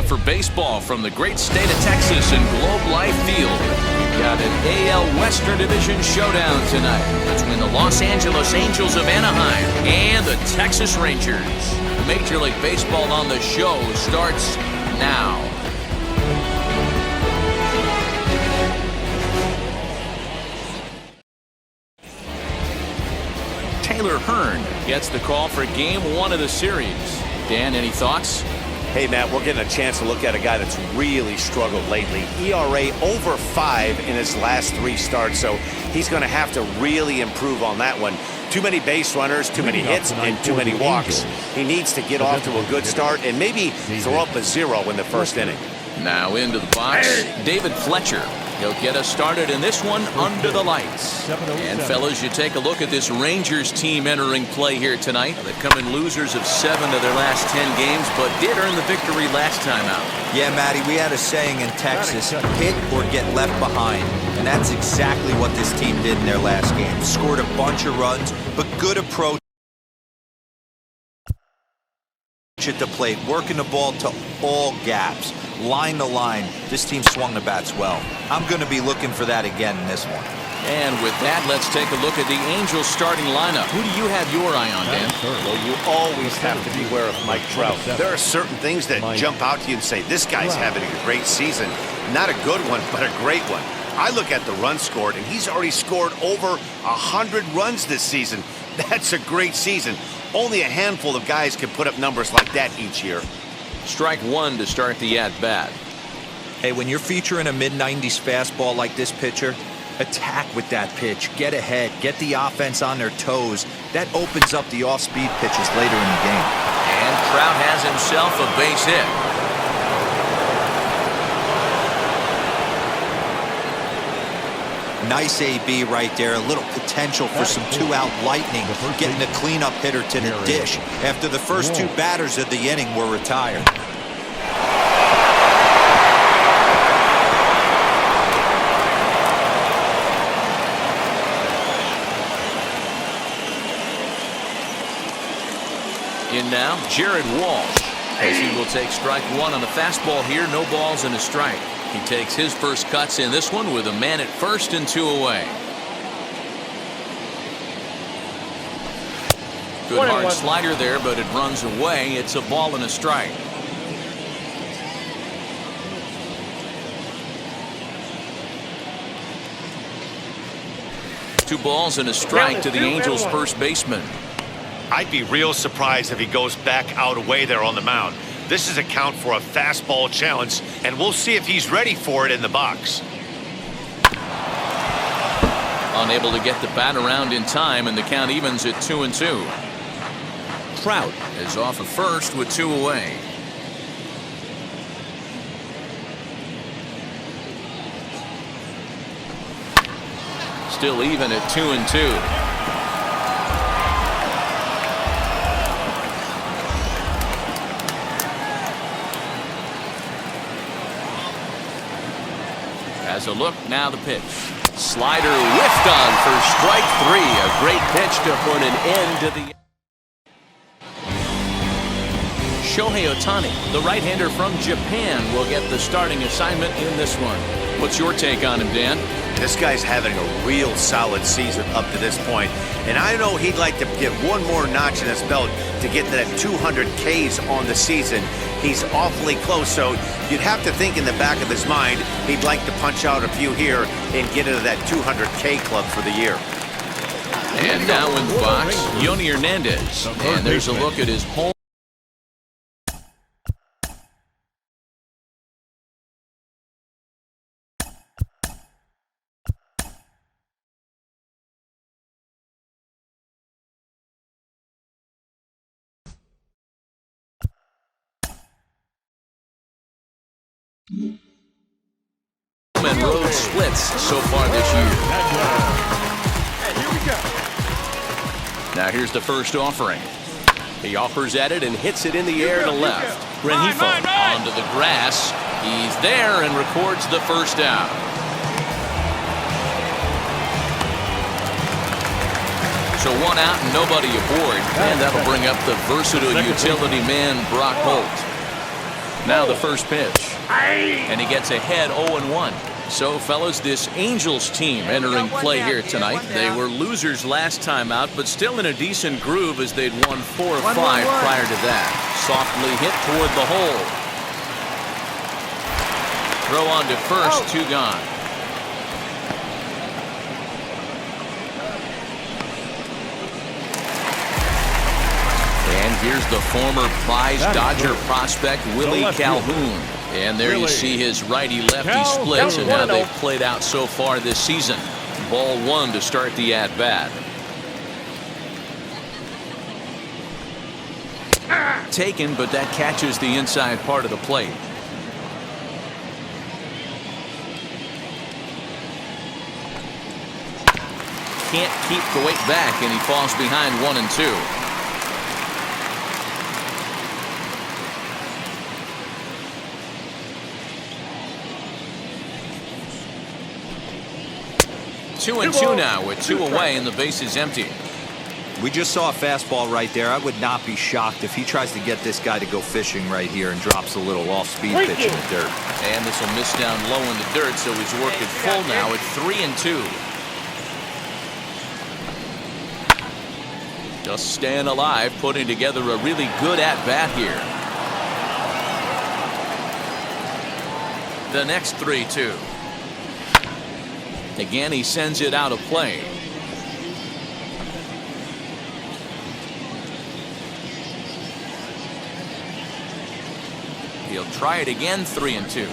for baseball from the great state of Texas and Globe Life Field. We've got an AL Western Division showdown tonight between the Los Angeles Angels of Anaheim and the Texas Rangers. Major League Baseball on the show starts now. Taylor Hearn gets the call for game one of the series. Dan, any thoughts? Hey, Matt, we're getting a chance to look at a guy that's really struggled lately. ERA over 5 in his last 3 starts, so he's going to have to really improve on that one. Too many base runners, too many hits, and too many walks. He needs to get off to a good start and maybe throw up a 0 in the first inning. Now into the box, David Fletcher. He'll get us started in this one under the lights. And fellas, you take a look at this Rangers team entering play here tonight. They've come in losers of 7 of their last 10 games, but did earn the victory last time out. Yeah, Matty, we had a saying in Texas, hit or get left behind. And that's exactly what this team did in their last game. Scored a bunch of runs, but good approach at the plate, working the ball to all gaps, line to line. This team swung the bats well. I'm going to be looking for that again in this one. And with that, let's take a look at the Angels starting lineup. Who do you have your eye on, Dan? Well, you always have to beware of Mike Trout. There are certain things that jump out to you and say, this guy's having a great season. Not a good one, but a great one. I look at the runs scored, and he's already scored over 100 runs this season. That's a great season. Only a handful of guys can put up numbers like that each year. Strike one to start the at-bat. Hey, when you're featuring a mid-90s fastball like this pitcher, attack with that pitch. Get ahead. Get the offense on their toes. That opens up the off-speed pitches later in the game. And Trout has himself a base hit. Nice AB right there. A little potential for some 2-out lightning. Getting a cleanup hitter to the dish after the first 2 batters of the inning were retired. In now, Jared Walsh, as he will take strike one on the fastball here. No balls and a strike. He takes his first cuts in this one with a man at first and 2 away. Good hard slider there, but it runs away. It's a ball and a strike. Two balls and a strike to the Angels' first baseman. I'd be real surprised if he goes back out away there on the mound. This is a count for a fastball challenge, and we'll see if he's ready for it in the box. Unable to get the bat around in time, and the count evens at 2-2. Trout is off of first with 2 away. Still even at 2-2. As a look, now the pitch. Slider whiffed on for strike 3. A great pitch to put an end to the... Shohei Ohtani, the right-hander from Japan, will get the starting assignment in this one. What's your take on him, Dan? This guy's having a real solid season up to this point, and I know he'd like to get one more notch in his belt to get to that 200 Ks on the season. He's awfully close, so you'd have to think in the back of his mind he'd like to punch out a few here and get into that 200K club for the year. And now in the box, Yoni Hernandez, and there's a look at his home. And road splits so far this year. Now here's the first offering. He offers at it and hits it in the air to left. Rengifo onto the grass. He's there and records the first out. So 1 out and nobody aboard. And that'll bring up the versatile utility man, Brock Holt. Now the first pitch. And he gets ahead 0-1. So, fellas, this Angels team entering play here tonight. They were losers last time out, but still in a decent groove as they'd won 4 or 5 prior to that. Softly hit toward the hole. Throw on to first, 2 gone. And here's the former prize Dodger prospect, Willie Calhoun. And there you see his righty-lefty splits and how they've played out so far this season. Ball 1 to start the at-bat. Taken, but that catches the inside part of the plate. Can't keep the weight back, and he falls behind 1-2. Two and two now with 2 away and the base is empty. We just saw a fastball right there. I would not be shocked if he tries to get this guy to go fishing right here and drops a little off-speed pitch in the dirt. And this will miss down low in the dirt, so he's worked it full now at 3-2. Just staying alive, putting together a really good at-bat here. The next 3-2. Again, he sends it out of play. He'll try it again, 3-2.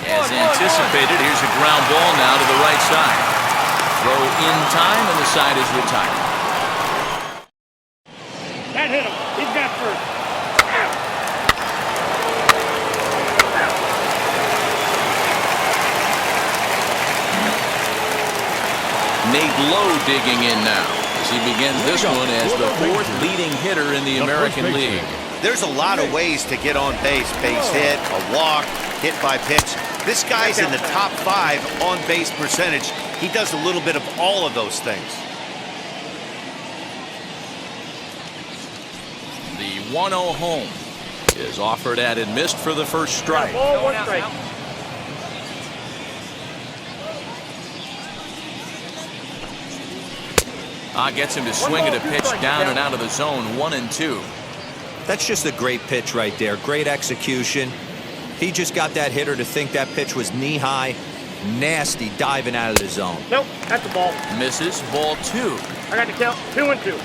As anticipated, here's a ground ball now to the right side. Throw in time, and the side is retired. That hit him. He's got first. Nate Lowe digging in now as he begins this one as the 4th leading hitter in the American League. There's a lot of ways to get on base. Base hit, a walk, hit by pitch. This guy's in the top 5 on base percentage. He does a little bit of all of those things. The 1-0 home is offered at and missed for the first strike. Ball, 1 strike. Gets him to swing at a pitch down and out of the zone, 1-2. That's just a great pitch right there. Great execution. He just got that hitter to think that pitch was knee-high. Nasty diving out of the zone. Nope, that's the ball. Misses, ball 2. I got the count, 2-2.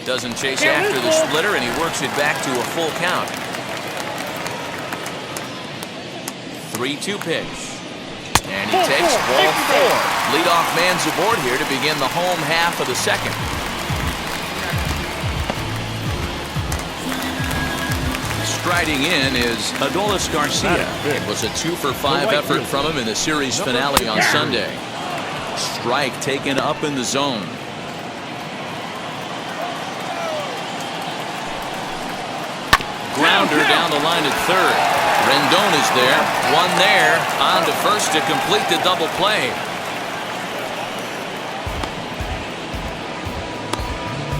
Doesn't chase after the splitter, and he works it back to a full count. 3-2 pitch. And he takes ball 4. Leadoff man's aboard here to begin the home half of the second. Striding in is Adolis Garcia. It was a 2-for-5 effort from him in the series finale on Sunday. Strike taken up in the zone. Grounder down the line at third. Rendon is there. One there. On to first to complete the double play.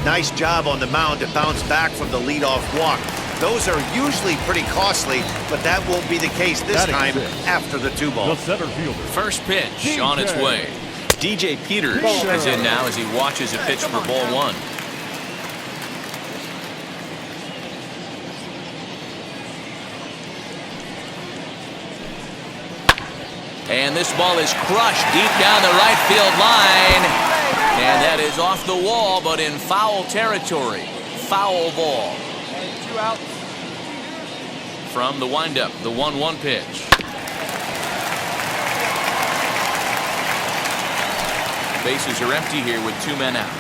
Nice job on the mound to bounce back from the leadoff walk. Those are usually pretty costly, but that won't be the case this time after the 2-ball. First pitch on its way. DJ Peters is in now as he watches a pitch for ball 1. And this ball is crushed deep down the right field line. And that is off the wall, but in foul territory. Foul ball. And 2 outs. From the windup, the 1-1 pitch. Bases are empty here with 2 men out.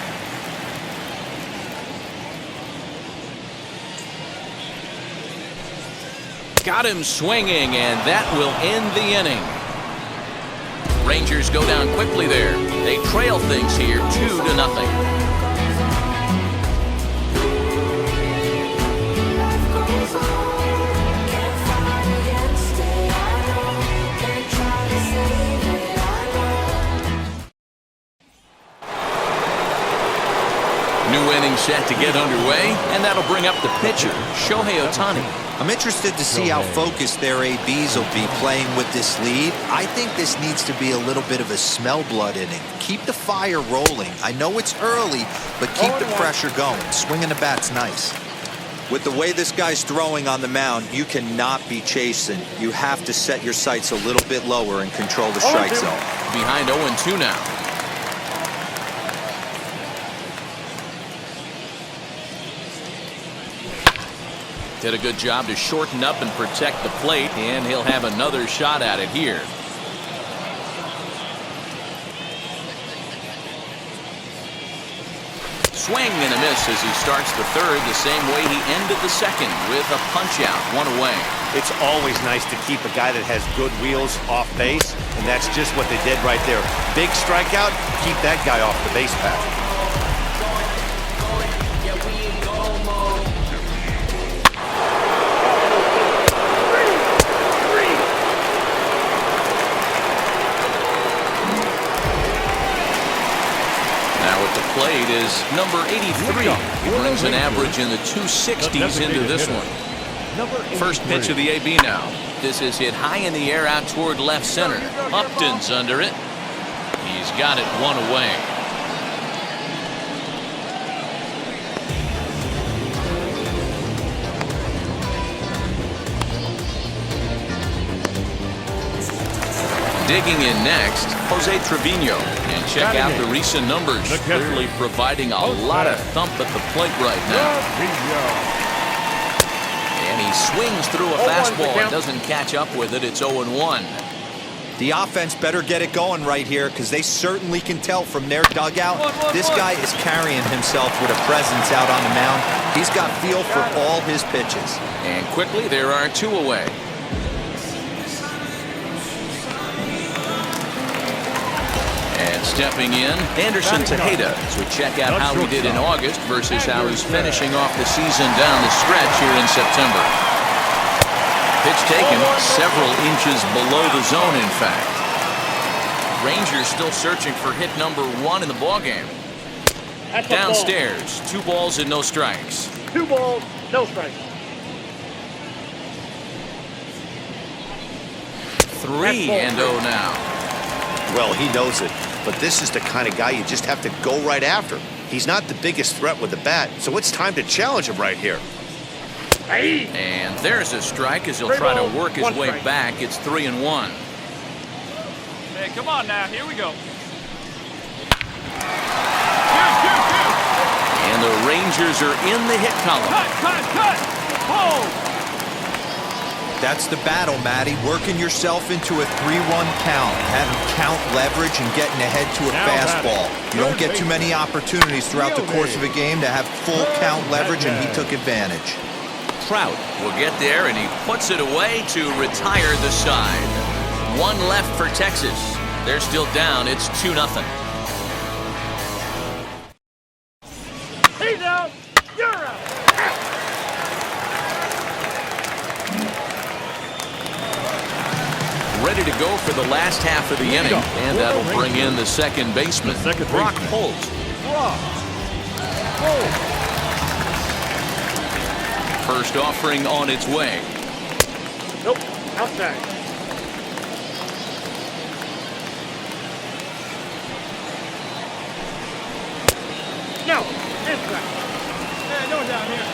Got him swinging, and that will end the inning. Rangers go down quickly there. They trail things here 2-0. New inning set to get underway, and that'll bring up the pitcher, Shohei Ohtani. I'm interested to see how focused their ABs will be playing with this lead. I think this needs to be a little bit of a smell blood inning. Keep the fire rolling. I know it's early, but keep the pressure going. Swinging the bat's nice. With the way this guy's throwing on the mound, you cannot be chasing. You have to set your sights a little bit lower and control the strike zone. Behind 0-2 now. Did a good job to shorten up and protect the plate, and he'll have another shot at it here. Swing and a miss as he starts the third the same way he ended the second with a punch out, 1 away. It's always nice to keep a guy that has good wheels off base, and that's just what they did right there. Big strikeout, keep that guy off the base path. Plate is number 83. He brings an average in the 260s into this one. First pitch of the AB now. This is hit high in the air out toward left center. Upton's under it. He's got it 1 away. Digging in next, Jose Trevino. And check out the recent numbers. Clearly providing a lot of thump at the plate right now. And he swings through a fastball and doesn't catch up with it. It's 0-1. The offense better get it going right here, because they certainly can tell from their dugout. This guy is carrying himself with a presence out on the mound. He's got feel for all his pitches. And quickly, there are 2 away. And stepping in, Anderson Tejeda. So check out how he did in August versus how he's finishing off the season down the stretch here in September. Pitch taken several inches below the zone, in fact. Rangers still searching for hit number 1 in the ballgame. Downstairs, 2 balls and no strikes. 2 balls, no strikes. 3-0 now. Well, he knows it, but this is the kind of guy you just have to go right after. He's not the biggest threat with the bat, so it's time to challenge him right here. And there's a strike as he'll try to work his way back. It's 3-1. Hey, come on now, here we go. And the Rangers are in the hit column. Cut! Hold! That's the battle, Matty. Working yourself into a 3-1 count, having count leverage and getting ahead to a fastball. You don't get too many opportunities throughout the course of a game to have full count leverage, and he took advantage. Trout will get there, and he puts it away to retire the side. 1 left for Texas. They're still down. It's 2-0. He's out. You're out. Ready to go for the last half of the inning, and that'll bring in the second baseman, Brock Holt. First offering on its way. Nope, outside. No, inside. Yeah, no down here.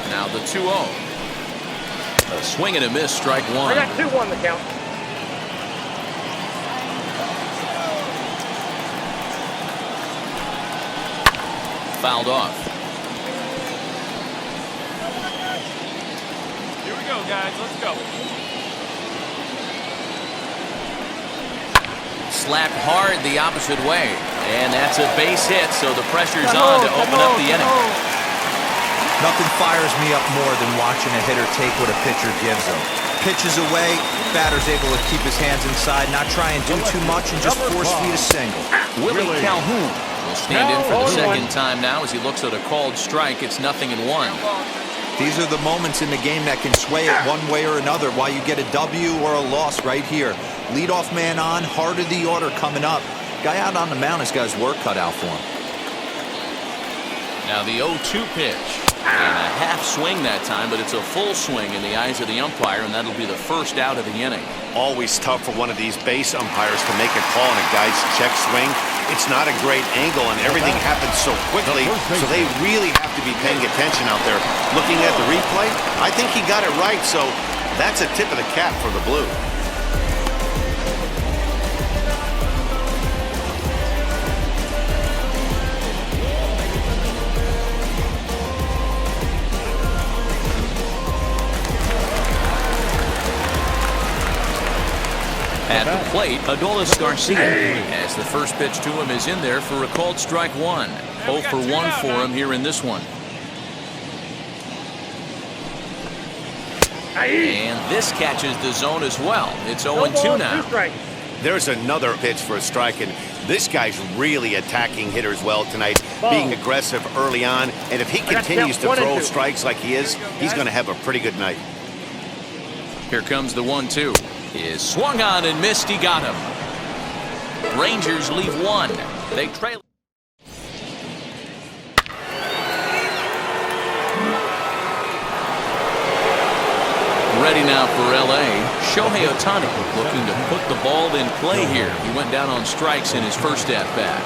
Now the 2-0. A swing and a miss, strike 1. I got 2-1 the count. Fouled off. Here we go, guys. Let's go. Slapped hard the opposite way. And that's a base hit, so the pressure's on to open up the inning. Nothing fires me up more than watching a hitter take what a pitcher gives him. Pitches away, batter's able to keep his hands inside, not try and do too much, and just force feed a single. Willie Calhoun will stand in for the second time now as he looks at a called strike. It's 0-1. These are the moments in the game that can sway it one way or another, why you get a W or a loss right here. Leadoff man on, heart of the order coming up. Guy out on the mound has got his work cut out for him. Now the 0-2 pitch. And a half swing that time, but it's a full swing in the eyes of the umpire, and that'll be the first out of the inning. Always tough for one of these base umpires to make a call on a guy's check swing. It's not a great angle, and everything happens so quickly, so they really have to be paying attention out there. Looking at the replay, I think he got it right, so that's a tip of the cap for the Blue. At the plate, Adolis Garcia, as the first pitch to him is in there for a called strike one. 0 for 1 for him here in this one. And this catches the zone as well. It's 0-2 now. There's another pitch for a strike, and this guy's really attacking hitters well tonight, being aggressive early on, and if he continues to throw strikes like he is, he's going to have a pretty good night. Here comes the 1-2. Is swung on and missed. He got him. Rangers leave one. They trail. Ready now for LA. Shohei Ohtani looking to put the ball in play here. He went down on strikes in his first at bat.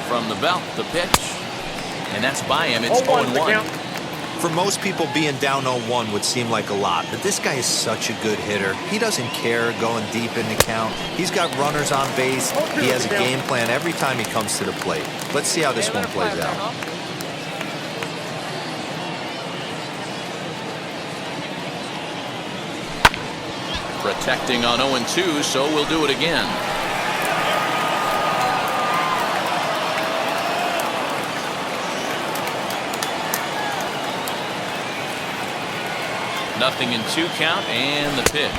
From the belt, the pitch. And that's by him. It's 0-1. For most people, being down 0-1 would seem like a lot, but this guy is such a good hitter. He doesn't care going deep in the count. He's got runners on base. He has a game plan every time he comes to the plate. Let's see how this one plays out. Protecting on 0-2, so we'll do it again. Nothing in 2 count, and the pitch.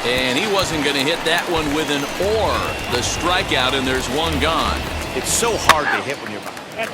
And he wasn't going to hit that one with an or. The strikeout, and there's one gone. It's so hard to hit when you're behind.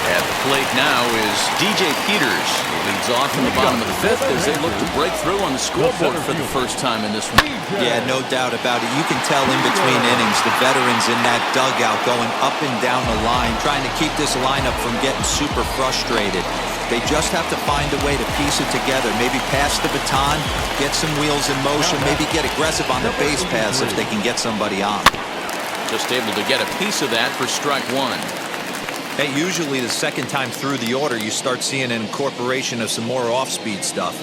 At the plate now is DJ Peters. He leads off in the bottom of the 5th as they look to break through on the scoreboard for the first time in this one. Yeah, no doubt about it. You can tell in between innings, the veterans in that dugout going up and down the line, trying to keep this lineup from getting super frustrated. They just have to find a way to piece it together. Maybe pass the baton, get some wheels in motion, maybe get aggressive on the base paths if they can get somebody on. Just able to get a piece of that for strike one. Hey, usually the second time through the order, you start seeing an incorporation of some more off-speed stuff.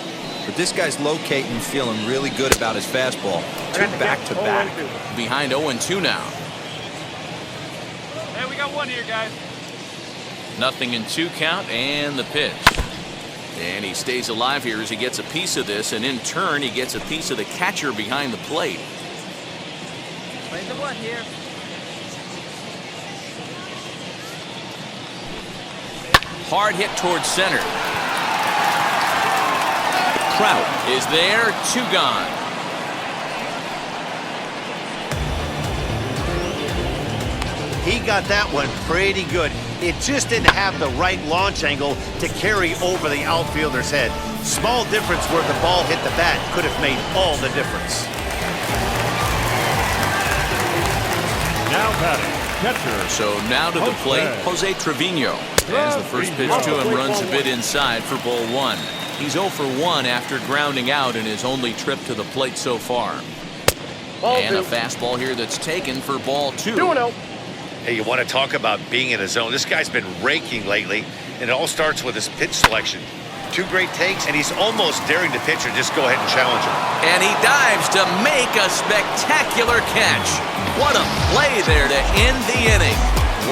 But this guy's locating, feeling really good about his fastball. 2 back-to-back. Behind 0-2 now. Hey, we got one here, guys. Nothing in 2 count, and the pitch. And he stays alive here as he gets a piece of this, and in turn, he gets a piece of the catcher behind the plate. Play the one here. Hard hit towards center. Trout is there, 2 gone. He got that one pretty good. It just didn't have the right launch angle to carry over the outfielder's head. Small difference where the ball hit the bat could have made all the difference. Now batting, catcher. So now to the plate, Jose Trevino. As the first pitch to him runs a bit inside for ball 1. He's 0 for 1 after grounding out in his only trip to the plate so far. And a fastball here that's taken for ball 2. 2-0. Hey, you want to talk about being in a zone? This guy's been raking lately, and it all starts with his pitch selection. 2 great takes, and he's almost daring the pitcher. Just go ahead and challenge him. And he dives to make a spectacular catch. What a play there to end the inning.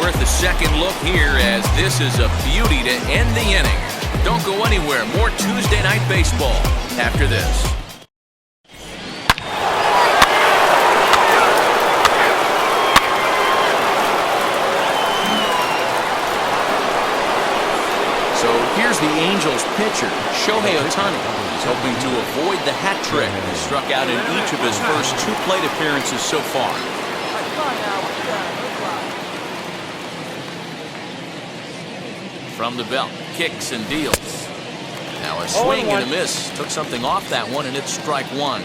Worth a second look here, as this is a beauty to end the inning. Don't go anywhere. More Tuesday Night Baseball after this. So here's the Angels pitcher, shohei Ohtani. He's hoping to avoid the hat trick. He struck out in each of his first 2 plate appearances so far. From the belt, kicks and deals. Now a swing and a miss. Took something off that one, and it's strike one.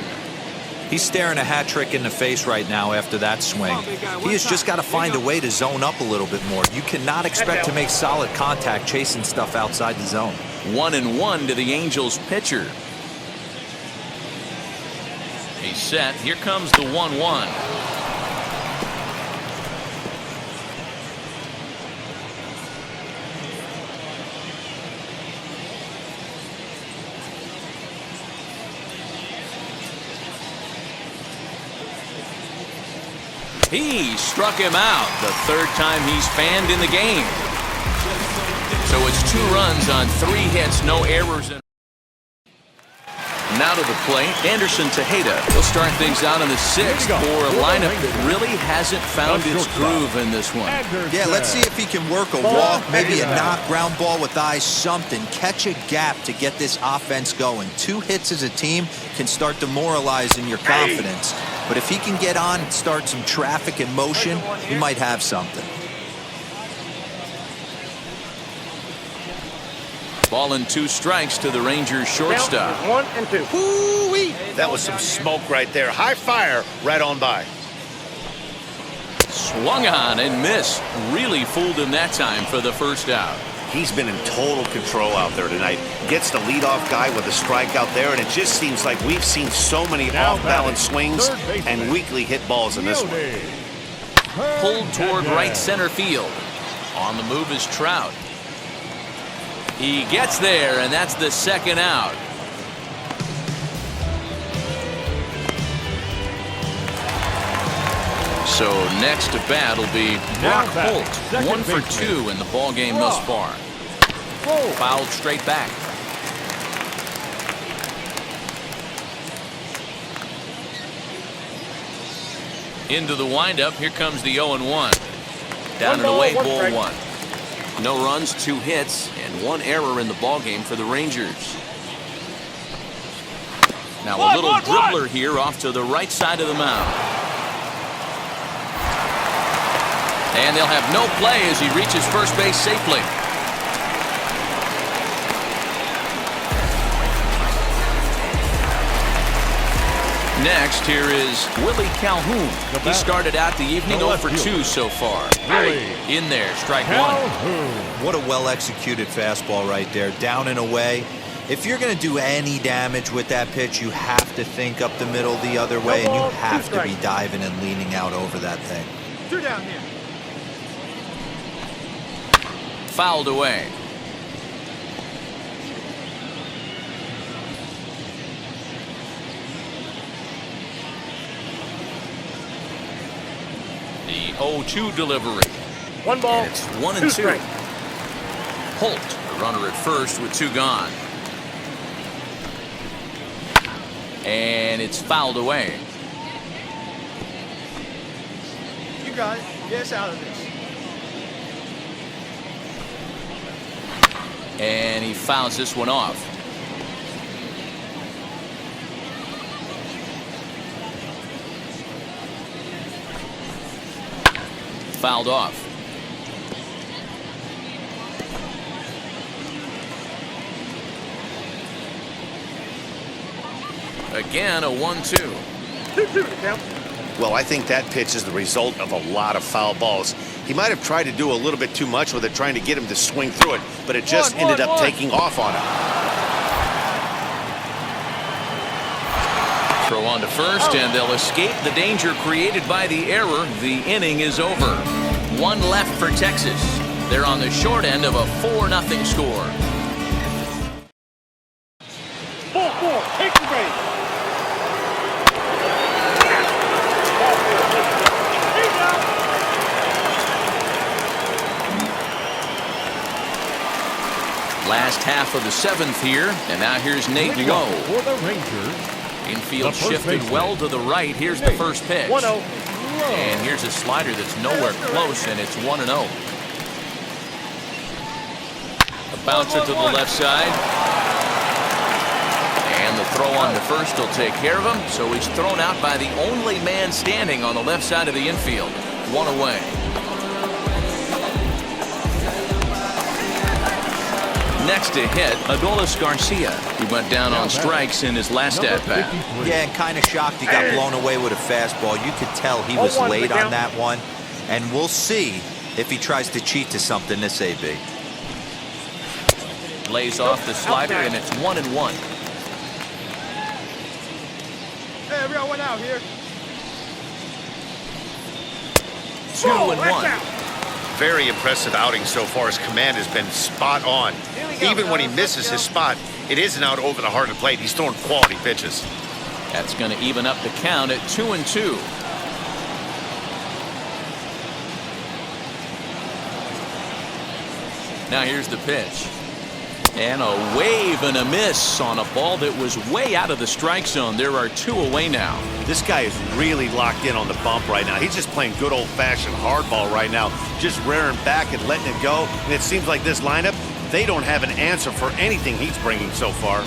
He's staring a hat trick in the face right now after that swing. He has just got to find a way to zone up a little bit more. You cannot expect to make solid contact chasing stuff outside the zone. 1-1 to the Angels pitcher. He's set. Here comes the 1-1. He struck him out, the third time he's fanned in the game. So it's 2 runs on 3 hits, no errors. Now to the plate, Anderson Tejeda. He'll start things out in the 6th for a lineup that really hasn't found its groove in this one. Yeah, let's see if he can work a walk, maybe a knock, ground ball with eyes, something. Catch a gap to get this offense going. 2 hits as a team can start demoralizing your confidence. But if he can get on and start some traffic in motion, he might have something. Ball and 2 strikes to the Rangers shortstop. 1 and 2. Woo-wee! That was some smoke right there. High fire right on by. Swung on and missed. Really fooled him that time for the first out. He's been in total control out there tonight. Gets the leadoff guy with a strikeout there, and it just seems like we've seen so many off-balance swings and weakly hit balls in this one. Pulled toward right center field. On the move is Trout. He gets there, and that's the 2nd out. So next to bat will be Brock Holt. 1 for 2 in the ball game thus far. Fouled straight back. Into the windup. Here comes the 0-1. Down and away, ball 1. No runs, 2 hits, and 1 error in the ballgame for the Rangers. Now a little dribbler here off to the right side of the mound. And they'll have no play as he reaches first base safely. Next, here is Willie Calhoun. He started out the evening 0 for 2 so far. In there, strike 1. What a well-executed fastball right there. Down and away. If you're going to do any damage with that pitch, you have to think up the middle the other way, and you have to be diving and leaning out over that thing. 2 down here. Fouled away. The 0-2 delivery. 1 ball. And it's 1 and 2. Holt, the runner at first with 2 gone. And it's fouled away. You got it. Get us out of this. And he fouls this one off. Fouled off. Again, a 1-2. 2-2 to count. Well, I think that pitch is the result of a lot of foul balls. He might have tried to do a little bit too much with it, trying to get him to swing through it, but it just ended up taking off on him. Throw on to first, and they'll escape the danger created by the error. The inning is over. 1 left for Texas. They're on the short end of a 4-0 score. 4-4. Take the break. Last half of the 7th here, and now here's Nate Lowe. For the Rangers, Infield the first shifted baseman. well to the right. Here's the first pitch. 1-0. And here's a slider that's nowhere close, and it's 1-0. A bouncer to the left side. And the throw on to first will take care of him, so he's thrown out by the only man standing on the left side of the infield. 1 away. next to hit Adolis Garcia. He went down on strikes in his last at-bat. Yeah, and kind of shocked he got blown away with a fastball. You could tell he was late on that one. And we'll see if he tries to cheat to something this AB. Lays off the slider, and it's 1-1. Hey, everyone out here. 2-1. Very impressive outing so far. His command has been spot on. Even when he misses his spot, it isn't out over the heart of the plate. He's throwing quality pitches. That's going to even up the count at 2-2. Now here's the pitch. And a wave and a miss on a ball that was way out of the strike zone. There are 2 away now. This guy is really locked in on the bump right now. He's just playing good old-fashioned hardball right now, just rearing back and letting it go. And it seems like this lineup, they don't have an answer for anything he's bringing so far.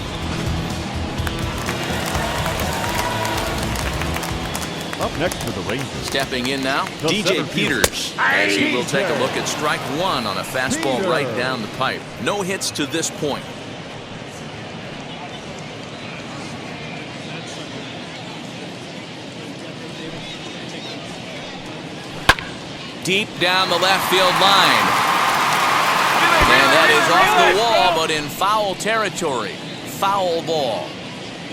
Up next for the Rangers. Stepping in now, The DJ center fielder. Peters, as he will take a look at strike 1 on a fastball right down the pipe. No hits to this point. Deep down the left field line. And that is off the wall, but in foul territory. Foul ball.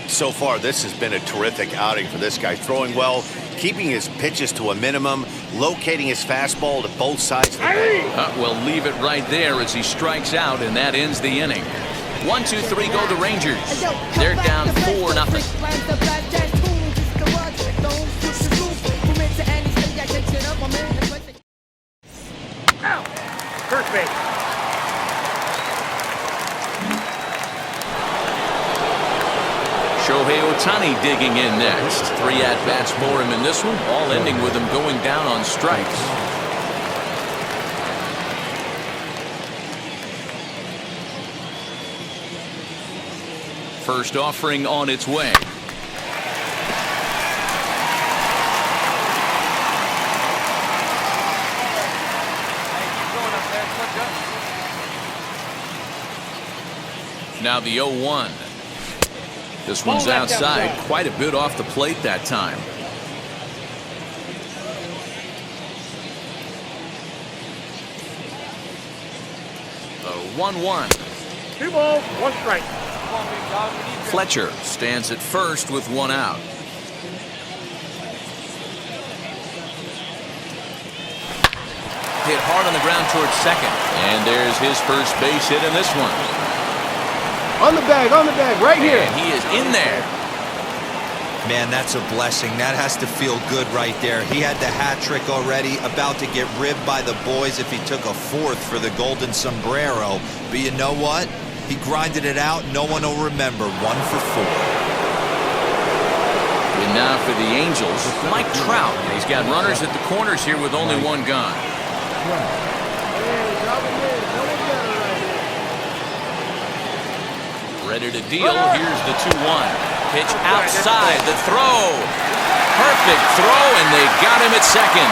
So far, this has been a terrific outing for this guy. Throwing well, keeping his pitches to a minimum, locating his fastball to both sides of the ball. We'll leave it right there as he strikes out, and that ends the inning. 1, 2, 3 go the Rangers. They're down 4-0. First base. Shohei Ohtani digging in next. 3 at-bats for him in this one, all ending with him going down on strikes. First offering on its way. Now the 0-1. This one's outside, quite a bit off the plate that time. The 1-1. 2 balls, 1 strike. Fletcher stands at first with 1 out. Hit hard on the ground towards second. And there's his first base hit in this one. On the bag, right here. And he is in there. Man, that's a blessing. That has to feel good right there. He had the hat trick already, about to get ribbed by the boys if he took a 4th for the golden sombrero. But you know what? He grinded it out. No one will remember. 1 for 4. And now for the Angels, Mike Trout. He's got runners at the corners here with only 1 gone. Ready to deal. Here's the 2-1. Pitch outside. The throw. Perfect throw, and they got him at second.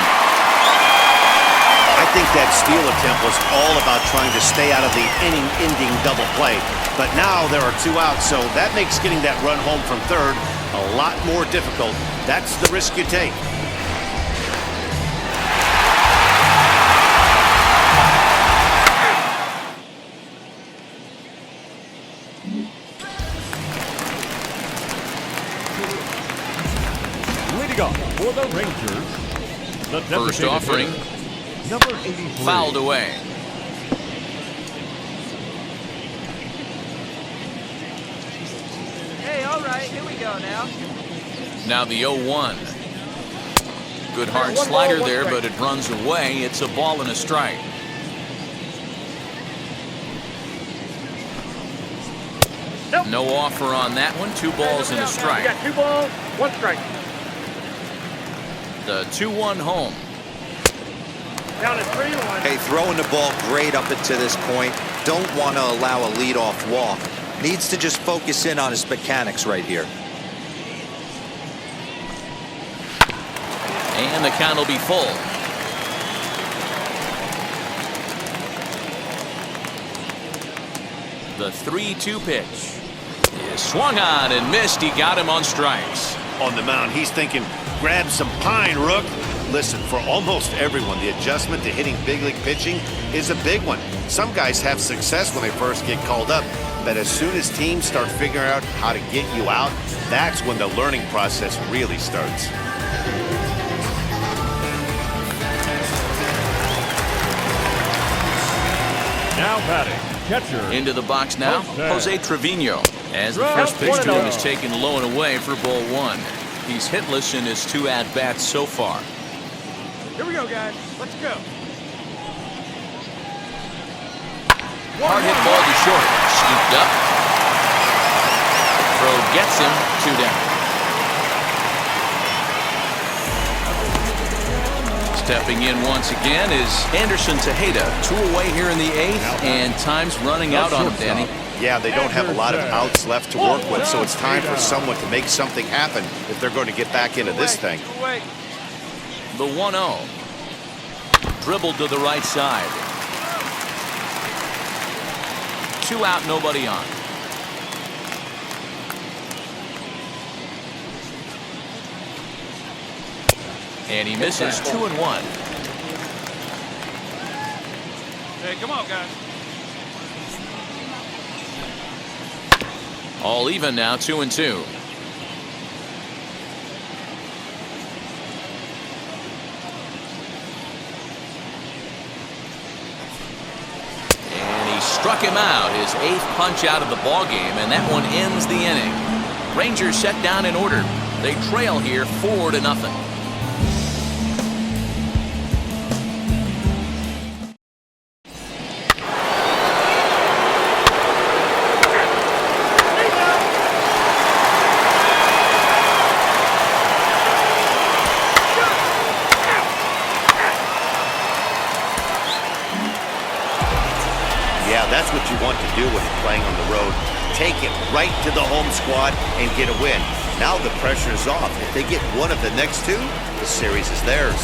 I think that steal attempt was all about trying to stay out of the inning-ending double play. But now there are 2 outs, so that makes getting that run home from third a lot more difficult. That's the risk you take. Leading up for the Rangers. The First designated offering. hitter, number 83. Fouled away. Hey, all right, here we go now. Now the 0-1. Good hard slider there, but it runs away. It's a ball and a strike. No offer on that one. 2 balls and a strike. You got 2 balls, 1 strike. The 2-1 home. Down at 3-1. Hey, throwing the ball great up until this point. Don't want to allow a leadoff walk. Needs to just focus in on his mechanics right here. And the count will be full. The 3-2 pitch is swung on and missed. He got him on strikes. On the mound, he's thinking, grab some pine, Rook. Listen, for almost everyone, the adjustment to hitting big league pitching is a big one. Some guys have success when they first get called up, but as soon as teams start figuring out how to get you out, that's when the learning process really starts. Now batting, catcher. Into the box now, Jose Trevino. As the Trout, first pitch to him 1-0. is taken low and away for ball one. He's hitless in his 2 at-bats so far. Here we go, guys. Let's go. Hard hit ball to short. Scooped up. Throw gets him. 2 down. Stepping in once again is Anderson Tejeda. 2 away here in the 8th, and time's running out on him, Danny. Yeah, they don't have a lot of outs left to work with, so it's time for someone to make something happen if they're going to get back into this thing. The 1-0. Dribbled to the right side. 2 out, nobody on. And he misses 2-1. Hey, come on, guys. All even now, 2-2. And he struck him out, his 8th punch out of the ballgame, and that one ends the inning. Rangers set down in order. They trail here 4-0. Yeah, that's what you want to do when you're playing on the road. Take it right to the home squad and get a win. Now the pressure is off. If they get one of the next 2, the series is theirs.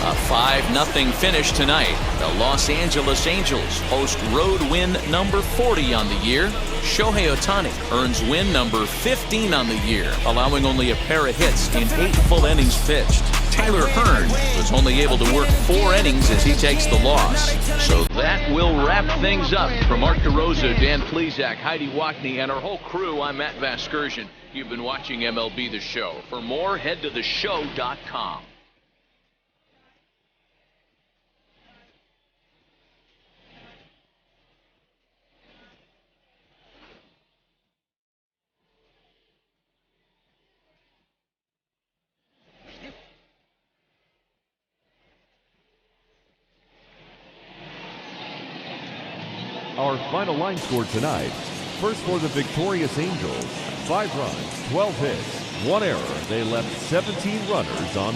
A 5-0 finish tonight. The Los Angeles Angels host road win number 40 on the year. Shohei Ohtani earns win number 15 on the year, allowing only a pair of hits in 8 full innings pitched. Tyler Hearn was only able to work 4 innings as he takes the loss. So that will wrap things up. From Mark DeRosa, Dan Plesac, Heidi Watney, and our whole crew, I'm Matt Vasgersian. You've been watching MLB The Show. For more, head to theshow.com. Our final line score tonight. First for the victorious Angels, 5 runs, 12 hits, 1 error. They left 17 runners on